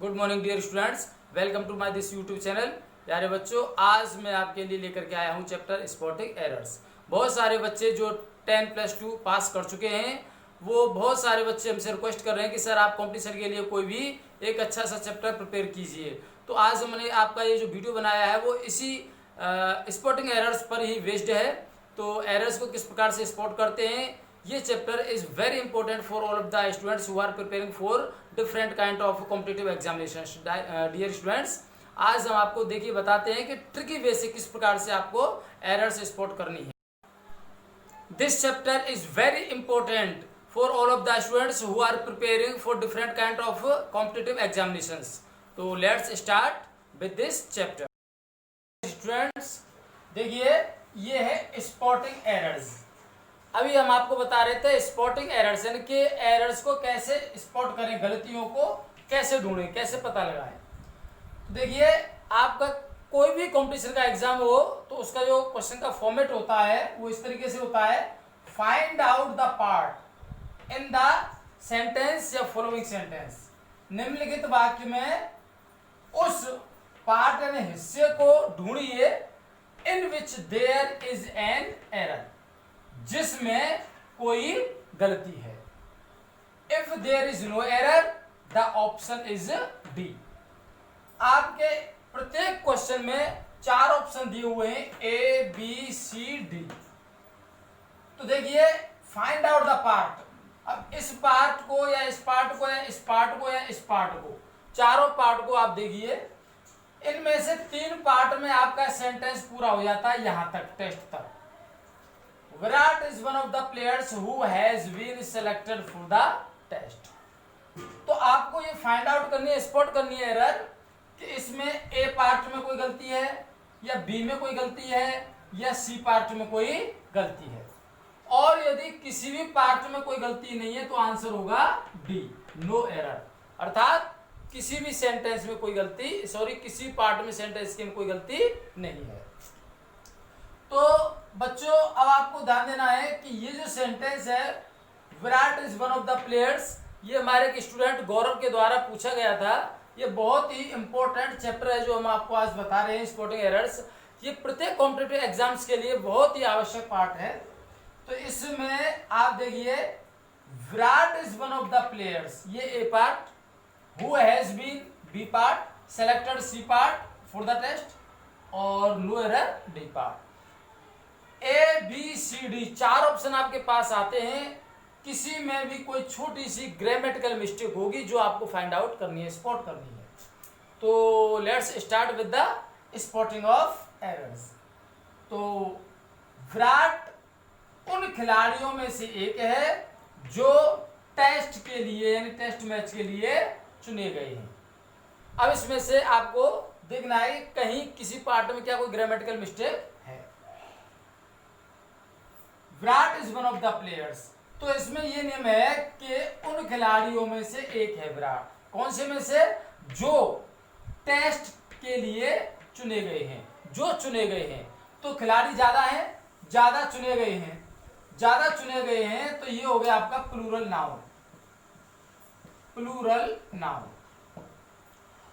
Good morning dear students, welcome to my this YouTube channel. प्यारे बच्चों, आज मैं आपके लिए लेकर के आया हूं चैप्टर स्पॉटिंग एरर्स। बहुत सारे बच्चे जो 10+2 पास कर चुके हैं, वो बहुत सारे बच्चे हमसे रिक्वेस्ट कर रहे हैं कि सर आप कॉम्पिटिशन के लिए कोई भी एक अच्छा सा चैप्टर प्रिपेयर कीजिए। तो आज हमने आपका ये जो वीडियो बनाया है वो इसी स्पॉटिंग एरर्स पर ही बेस्ड है। तो एरर्स को किस प्रकार से स्पॉट करते हैं, ये chapter is very important for all of the students who are preparing for different kind of competitive examinations. Dear students, आज हम आपको देखिए बताते हैं कि ट्रिकी वे से किस प्रकार से आपको एरर्स स्पॉट करनी है। This chapter is very important for all of the students who are preparing for different kind of competitive examinations. तो let's start with this chapter. Students देखिए, ये है स्पॉटिंग एरर्स। अभी हम आपको बता रहे थे स्पॉटिंग एरर्स, यानी कि एरर्स को कैसे स्पॉट करें, गलतियों को कैसे ढूंढें, कैसे पता लगाएं। तो देखिए, आपका कोई भी कंपटीशन का एग्जाम हो तो उसका जो क्वेश्चन का फॉर्मेट होता है वो इस तरीके से होता है, find out the part in the sentence या फॉलोइंग सेंटेंस। निम्नलिखित वाक्य में उस पार्ट यानी हिस्से को ढूंढिए in which there is an error, जिसमें कोई गलती है। If there is no error the option is D. आपके प्रत्येक क्वेश्चन में 4 ऑप्शन दिए हुए हैं, ए बी सी डी। तो देखिए, फाइंड आउट द पार्ट। अब इस पार्ट को या इस पार्ट को या इस पार्ट को या इस पार्ट को, चारों पार्ट को आप देखिए, इनमें से 3 पार्ट में आपका सेंटेंस पूरा हो जाता है यहां तक, टेस्ट तक। Virat is one of the players who has been selected for the test. तो आपको ये फाइंड आउट करनी है, स्पॉट करनी है एरर, कि इसमें ए पार्ट में कोई गलती है या बी में कोई गलती है या सी पार्ट में कोई गलती है। और यदि किसी भी पार्ट में कोई गलती नहीं है तो आंसर होगा डी, नो एरर। अर्थात किसी भी सेंटेंस में कोई गलती, किसी पार्ट में सेंटेंस की कोई गलती नहीं है। तो बच्चों, अब आपको ध्यान देना है कि ये जो सेंटेंस है, Virat is one of the players, ये हमारे एक स्टूडेंट गौरव के द्वारा पूछा गया था। ये बहुत ही इंपॉर्टेंट चैप्टर है जो हम आपको आज बता रहे हैं, स्पॉटिंग एरर्स। ये प्रत्येक कॉम्पिटिटिव एग्जाम्स के लिए बहुत ही आवश्यक पार्ट है। तो इसमें आप देखिए, Virat is one of the players, ये A part, who has been B part, selected C part for the test, और no error D part. A B C D 4 option आपके पास आते हैं, किसी में भी कोई छोटी सी ग्रामेटिकल मिस्टेक होगी जो आपको फाइंड आउट करनी है, स्पॉट करनी है। तो let's start with the spotting of errors. तो विराट उन खिलाड़ियों में से एक है जो टेस्ट के लिए यानी टेस्ट मैच के लिए चुने गए हैं। अब इसमें से आपको देखना है कहीं किसी पार्ट में क्या कोई ग्रामेटिकल मिस्टेक है। Virat is one of the players, तो इसमें यह नियम है कि उन खिलाड़ियों में से एक है विराट। कौन से में से? जो टेस्ट के लिए चुने गए हैं, जो चुने गए हैं। तो खिलाड़ी ज्यादा है, ज्यादा चुने गए हैं, ज्यादा चुने गए हैं, तो ये हो गया आपका प्लूरल नाउन, प्लूरल नाउन।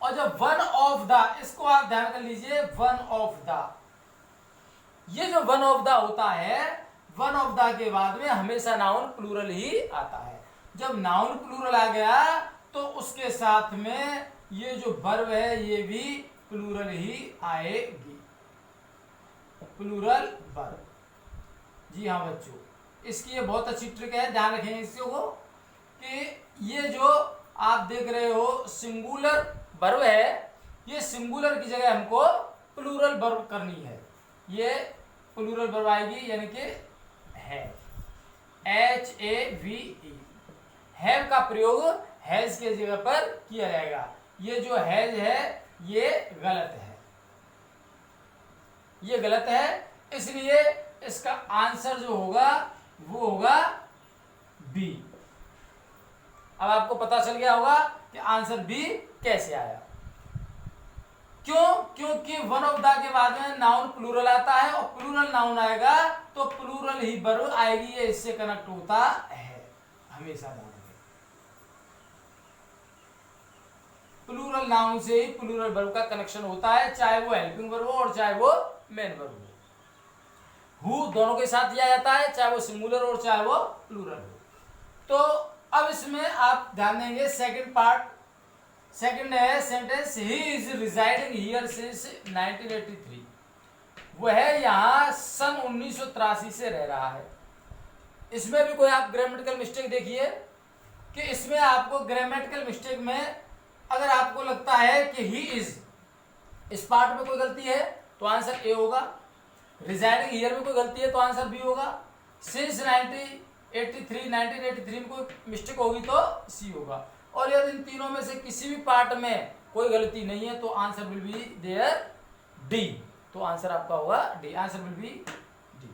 और जब वन ऑफ द, इसको आप ध्यान कर लीजिए, वन ऑफ द, ये जो वन ऑफ द होता है, वन ऑफ द के बाद में हमेशा नाउन प्लूरल ही आता है। जब नाउन प्लूरल आ गया तो उसके साथ में ये जो वर्ब है ये भी प्लूरल ही आएगी, प्लूरल वर्ब। जी हाँ बच्चों, इसकी ये बहुत अच्छी ट्रिक है, ध्यान रखें इसको, कि ये जो आप देख रहे हो सिंगुलर वर्ब है, ये सिंगुलर की जगह हमको प्लूरल वर्ब करनी है। ये प्लूरल वर्ब आएगी, यानी कि है, HAVE, हैव का प्रयोग हैज के जगह पर किया जाएगा। ये जो हैज है ये गलत है, ये गलत है, इसलिए इसका आंसर जो होगा वो होगा बी। अब आपको पता चल गया होगा कि आंसर बी कैसे आया। क्यों? क्योंकि वन ऑफ द के बाद में नाउन प्लूरल आता है, और प्लूरल नाउन आएगा तो प्लूरल ही वर्ब आएगी, ये इससे कनेक्ट होता है, हमेशा ध्यान रखें। प्लूरल नाउन से ही प्लूरल वर्ब का कनेक्शन होता है, चाहे वो हेल्पिंग वर्ब हो और चाहे वो मेन वर्ब हो। हु दोनों के साथ दिया जाता है, चाहे वो सिंगुलर हो चाहे वो प्लूरल हो। तो अब इसमें आप ध्यान देंगे सेकंड पार्ट, सेकंड है sentence, he is residing here since 1983। वह यहाँ सन 1983 से रह रहा है। इसमें भी कोई आप ग्रामेटिकल मिस्टेक देखिए कि इसमें आपको ग्रामेटिकल मिस्टेक में अगर आपको लगता है कि ही इज, इस पार्ट में कोई गलती है तो आंसर ए होगा, रिजाइडिंग हियर में कोई गलती है तो आंसर बी होगा, सिंस 1983 में कोई मिस्टेक होगी तो सी होगा, और यदि इन तीनों में से किसी भी पार्ट में कोई गलती नहीं है तो answer will be there D. तो आंसर आपका होगा डी, आंसर विल बी डी।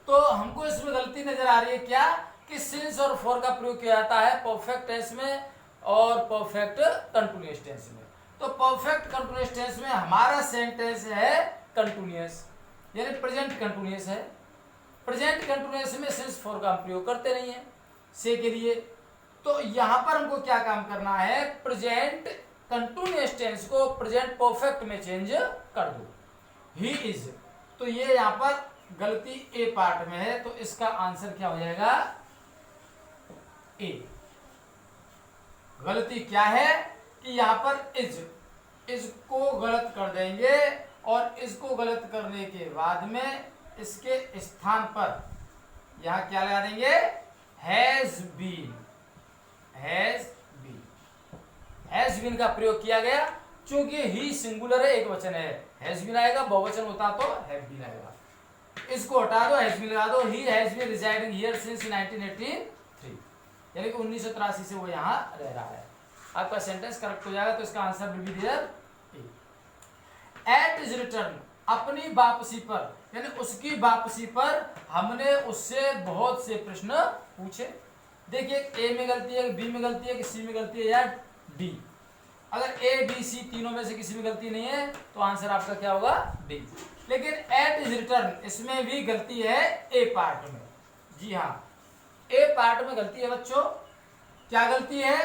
तो हमको इसमें गलती नजर आ रही है क्या कि सिंस और फॉर का प्रयोग किया जाता है परफेक्ट टेंस में और परफेक्ट कंटीन्यूअस टेंस में। तो परफेक्ट कंटीन्यूअस टेंस में हमारा सेंटेंस है कंटीन्यूअस, यानी प्रेजेंट कंटीन्यूअस है। प्रेजेंट कंटीन्यूअस में सिंस फॉर का हम प्रयोग करते नहीं है से के लिए। तो यहां पर हमको क्या काम करना है, प्रेजेंट कंटीन्यूअस टेंस को प्रेजेंट परफेक्ट में चेंज कर दो, ही इज। तो ये यहां पर गलती ए पार्ट में है, तो इसका आंसर क्या हो जाएगा, ए। गलती क्या है कि यहां पर इज को गलत कर देंगे और इसको गलत करने के बाद में इसके स्थान पर यहां क्या लगा देंगे, हैज बीन। हैज बीन का प्रयोग किया गया, चूंकि ही सिंगुलर है, एक वचन है, हैज बीन आएगा, बहुवचन होता तो हैव बीन आएगा। इसको हटा दो, हैज बीन लगा दो, he has been residing here since 1983, यानी कि 1983 से वो यहाँ रह रहा है। आपका सेंटेंस करेक्ट हो जाएगा, तो इसका answer will be there A. At his return, अपनी वापसी पर, यानी उसकी वापसी पर हमने उससे बहुत से प्रश्न पूछे। देखिए ए में गलती है, बी में गलती है, कि सी में गलती है या डी। अगर ए बी सी तीनों में से किसी में गलती नहीं है तो आंसर आपका क्या होगा, डी। लेकिन एट इज रिटर्न, इसमें भी गलती है ए पार्ट में। जी हाँ, ए पार्ट में गलती है बच्चों। क्या गलती है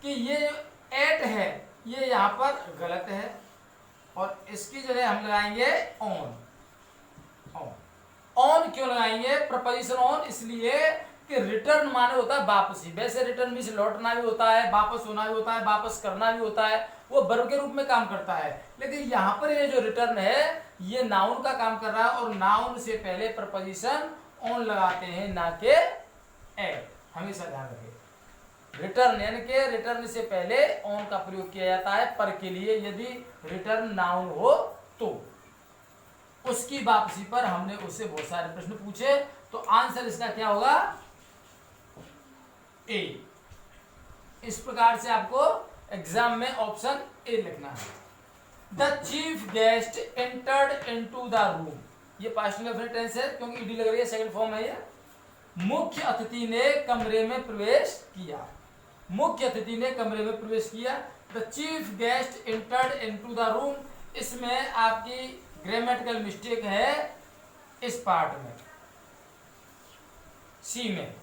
कि ये एट है, ये यहाँ पर गलत है, और इसकी जगह हम लगाएंगे ऑन। ऑन क्यों लगाएंगे, प्रपोजिशन ऑन, इसलिए कि रिटर्न माने होता है वापसी। वैसे रिटर्न मीन्स लौटना भी होता है, वापस होना भी होता है, वापस करना भी होता है, वो वर्ब के रूप में काम करता है। लेकिन यहाँ पर ये जो रिटर्न है ये नाउन का काम कर रहा है, और नाउन से पहले प्रपोजिशन ऑन लगाते हैं, ना के एट। हमेशा ध्यान रखें, रिटर्न यानी कि रिटर्न से पहले ऑन का प्रयोग किया जाता है पर के लिए। यदि रिटर्न नाउन हो तो उसकी वापसी पर हमने उससे बहुत सारे प्रश्न पूछे, तो आंसर इसका क्या होगा, ए। इस प्रकार से आपको एग्जाम में ऑप्शन ए लिखना है। The chief guest entered into the room, ये पास्ट इंडेफिनिट टेंस है क्योंकि ईडी लग रही है, सेकंड फॉर्म है ये। मुख्य अतिथि ने कमरे में प्रवेश किया, मुख्य अतिथि ने कमरे में प्रवेश किया। The chief guest entered into the room, इसमें आपकी ग्रामेटिकल मिस्टेक है इस पार्ट में, सी में।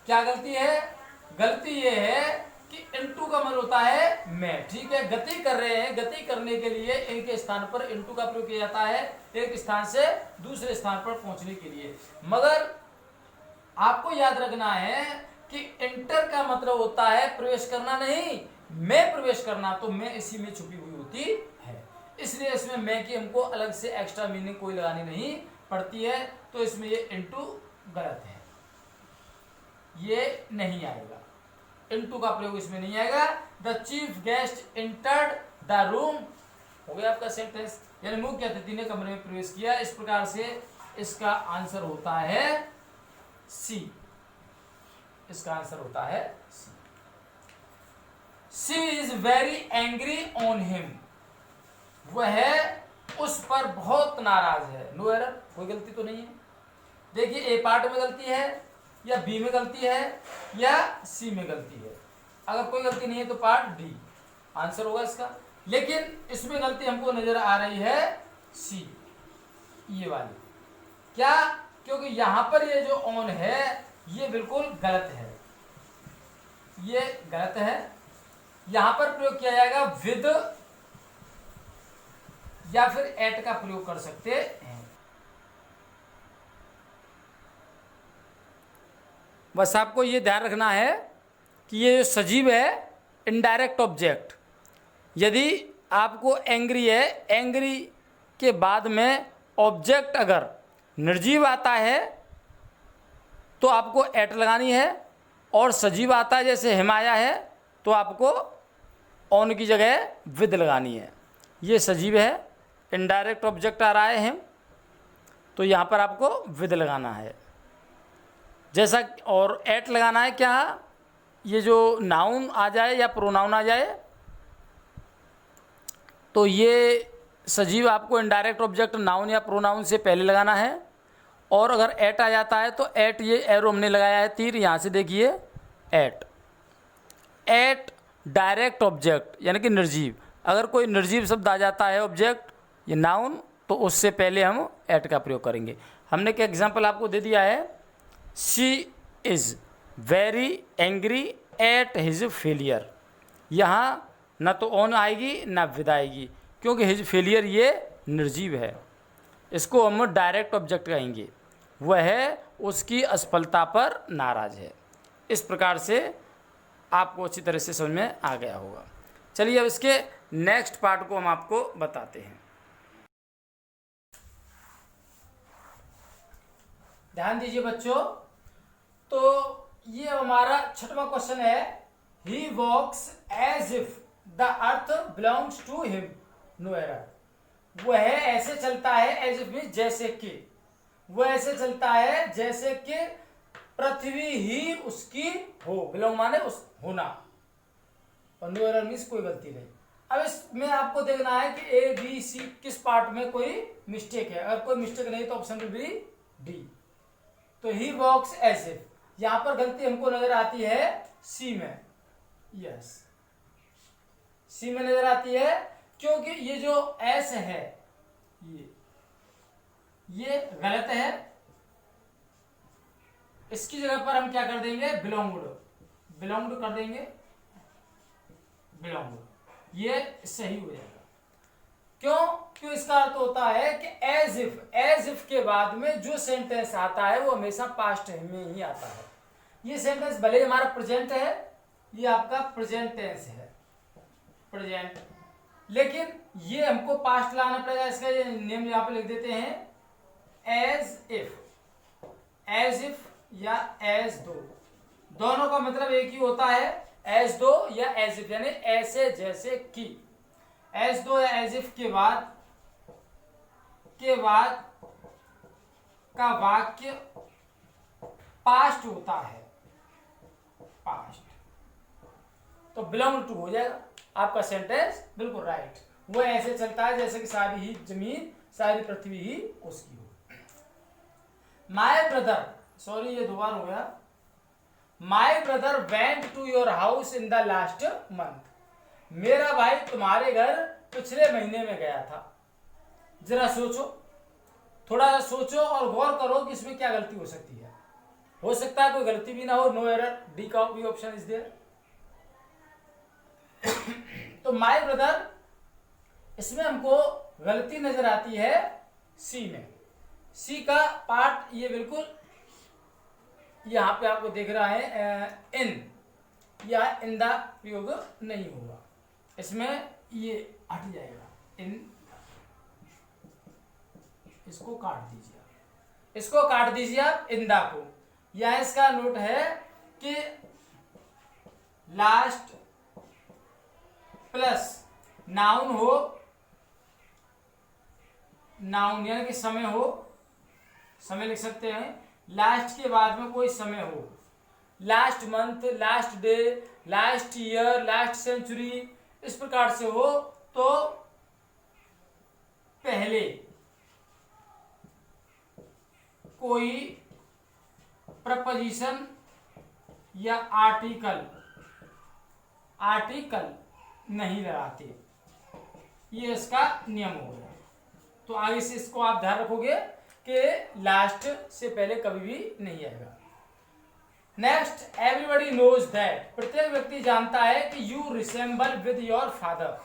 क्या गलती है, गलती ये है कि इनटू का मतलब होता है में, ठीक है। गति कर रहे हैं, गति करने के लिए इनके स्थान पर इनटू का प्रयोग किया जाता है, एक स्थान से दूसरे स्थान पर पहुंचने के लिए। मगर आपको याद रखना है कि इंटर का मतलब होता है प्रवेश करना नहीं, में प्रवेश करना, तो में इसी में छुपी हुई होती है। इसलिए इसमें में की हमको अलग से एक्स्ट्रा मीनिंग कोई लगानी नहीं पड़ती है, तो इसमें ये इनटू गलत है, ये नहीं आएगा, इनटू का प्रयोग इसमें नहीं आएगा। The chief guest entered the room, हो गया आपका सेंटेंस, यानी मुख्य अतिथि ने कमरे में प्रवेश किया। इस प्रकार से इसका आंसर होता है सी, इसका आंसर होता है C. She is very angry on him, वह उस पर बहुत नाराज है। नो एरर, कोई गलती तो नहीं है। देखिए ए पार्ट में गलती है या बी में गलती है या सी में गलती है। अगर कोई गलती नहीं है तो पार्ट डी आंसर होगा इसका। लेकिन इसमें गलती हमको नजर आ रही है सी, ये वाली। क्या, क्योंकि यहां पर ये जो ऑन है ये बिल्कुल गलत है, ये गलत है। यहां पर प्रयोग किया जाएगा विद या फिर एट का प्रयोग कर सकते हैं। बस आपको ये ध्यान रखना है कि ये जो सजीव है इनडायरेक्ट ऑब्जेक्ट, यदि आपको एंग्री है, एंग्री के बाद में ऑब्जेक्ट अगर निर्जीव आता है तो आपको एट लगानी है, और सजीव आता है जैसे हिमाया है तो आपको ऑन की जगह विद लगानी है। ये सजीव है, इनडायरेक्ट ऑब्जेक्ट आ रहा है हिम, तो यहाँ पर आपको विद लगाना है जैसा, और एट लगाना है क्या, ये जो नाउन आ जाए या प्रोनाउन आ जाए तो ये सजीव आपको इनडायरेक्ट ऑब्जेक्ट नाउन या प्रोनाउन से पहले लगाना है, और अगर एट आ जाता है तो एट, ये एरो हमने लगाया है तीर, यहाँ से देखिए एट, एट डायरेक्ट ऑब्जेक्ट यानी कि निर्जीव। अगर कोई निर्जीव शब्द आ जाता है ऑब्जेक्ट ये नाउन, तो उससे पहले हम एट का प्रयोग करेंगे। हमने क्या एग्जाम्पल आपको दे दिया है, she is very angry at his failure. यहाँ न तो ऑन आएगी ना विद आएगी, क्योंकि हिज फेलियर ये निर्जीव है, इसको हम डायरेक्ट ऑब्जेक्ट कहेंगे, वह उसकी असफलता पर नाराज है। इस प्रकार से आपको अच्छी तरह से समझ में आ गया होगा। चलिए अब इसके नेक्स्ट पार्ट को हम आपको बताते हैं। ध्यान दीजिए बच्चों, तो ये हमारा छठवां क्वेश्चन है, he walks as if the earth belongs to him, no error. वह ऐसे चलता है, एज इफ मीन्स जैसे कि, वह ऐसे चलता है जैसे कि पृथ्वी ही उसकी हो, बिलोंग माने उस होना, और नो एरर मीन्स कोई गलती नहीं। अब इसमें आपको देखना है कि ए बी सी किस पार्ट में कोई मिस्टेक है। अगर कोई मिस्टेक नहीं तो ऑप्शन विल बी डी। तो ही वॉक्स एज इफ, यहां पर गलती हमको नजर आती है सी में, यस सी में नजर आती है, क्योंकि ये जो एस है ये गलत है, इसकी जगह पर हम क्या कर देंगे, बिलोंग्ड कर देंगे, बिलोंग्ड, ये सही हो जाएगा। क्यों इसका अर्थ होता है कि एज इफ के बाद में जो सेंटेंस आता है वो हमेशा पास्ट में ही आता है। ये सेंटेंस भले हमारा प्रेजेंट है, ये आपका प्रेजेंट टेंस है, प्रेजेंट, लेकिन ये हमको पास्ट लाना पड़ेगा। इसका ये नेम यहां पे लिख देते हैं, एज इफ या एज दो, दोनों का मतलब एक ही होता है, एज दो या एज इफ, यानी ऐसे जैसे कि। एज दो या एज इफ के बाद का वाक्य पास्ट होता है, पास्ट, तो बिलोंग टू हो जाएगा आपका सेंटेंस बिल्कुल राइट। वो ऐसे चलता है जैसे कि सारी ही जमीन, सारी पृथ्वी ही उसकी हो। माय ब्रदर, सॉरी ये 2 बार हो गया, my brother went to your house in the last month. मेरा भाई तुम्हारे घर पिछले महीने में गया था। जरा सोचो, थोड़ा सा सोचो और गौर करो कि इसमें क्या गलती हो सकती है। हो सकता है कोई गलती भी ना हो, नो एरर, डी का भी ऑप्शन इज देयर। तो माय ब्रदर, इसमें हमको गलती नजर आती है सी में। सी का पार्ट ये बिल्कुल यहां पे आपको देख रहा है, इन या इन द प्रयोग नहीं होगा, इसमें ये हट जाएगा, इन, इसको काट दीजिए, इसको काट दीजिए आप इन द को। या इसका नोट है कि लास्ट प्लस नाउन हो, नाउन यानी कि समय हो, समय लिख सकते हैं, लास्ट के बाद में कोई समय हो, last month, last day, last year, last century, इस प्रकार से हो, तो पहले कोई प्रपोजिशन या आर्टिकल नहीं लगाते, ये इसका नियम हो गया। तो आगे से इसको आप ध्यान रखोगे कि लास्ट से पहले कभी भी नहीं आएगा। नेक्स्ट, एवरीबडी नोज दैट, प्रत्येक व्यक्ति जानता है कि you resemble with your father.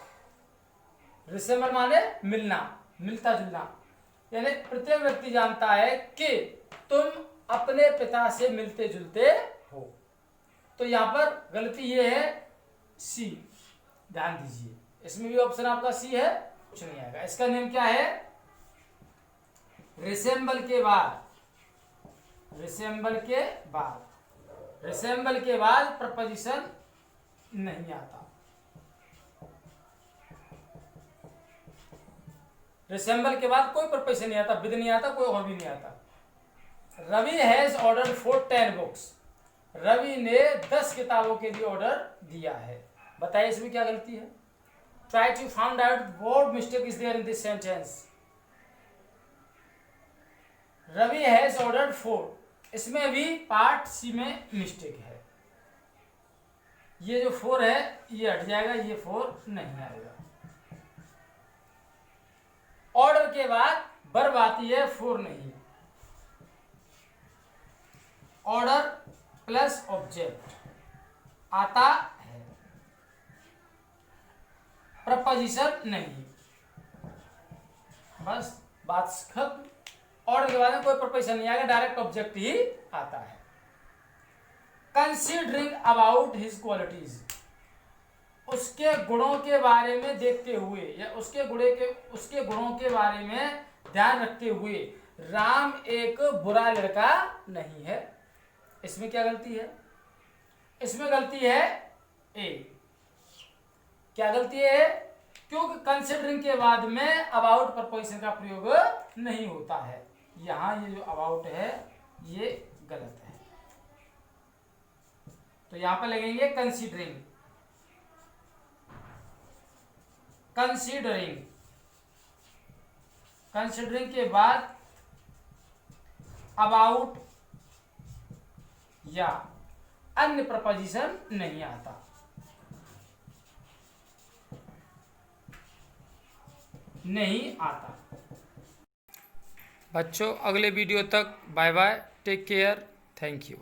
Resemble माने मिलना, मिलता जुलना, यानी प्रत्येक व्यक्ति जानता है कि तुम अपने पिता से मिलते जुलते हो। तो यहां पर गलती ये है सी, ध्यान दीजिए, इसमें भी ऑप्शन आपका सी है, कुछ नहीं आएगा। इसका नेम क्या है? रिसेंबल के बाद, रिसेंबल के बाद, रिसेंबल के बाद प्रपोजिशन नहीं आता। रिसेंबल के बाद कोई प्रपोजिशन नहीं आता, विद नहीं आता, कोई और भी नहीं आता। Ravi has order for 10 books, रवि ने 10 किताबों के लिए ऑर्डर दिया है। बताइए इसमें क्या गलती है? Try to find out what mistake is there in this sentence. Ravi has order for, इसमें भी पार्ट सी में मिस्टेक है। ये जो 4 है ये हट जाएगा, ये 4 नहीं आएगा। ऑर्डर के बाद वर्ब आती है, 4 नहीं। ऑर्डर प्लस ऑब्जेक्ट आता है, प्रपोजिशन नहीं। बस बात खत्म। ऑर्डर के बाद में कोई प्रपोजिशन नहीं आएगा, डायरेक्ट ऑब्जेक्ट ही आता है। कंसीडरिंग अबाउट हिज क्वालिटीज, उसके गुणों के बारे में देखते हुए या उसके गुणों के बारे में ध्यान रखते हुए, राम एक बुरा लड़का नहीं है। इसमें क्या गलती है? इसमें गलती है ए। क्या गलती है? क्योंकि कंसीडरिंग के बाद में अबाउट प्रपोजिशन का प्रयोग नहीं होता है। यहां ये जो अबाउट है ये गलत है, तो यहां पर लगेंगे कंसीडरिंग। कंसीडरिंग, कंसीडरिंग के बाद अबाउट या अन्य प्रपोजिशन नहीं आता। नहीं आता। बच्चों अगले वीडियो तक bye bye, take care, thank you.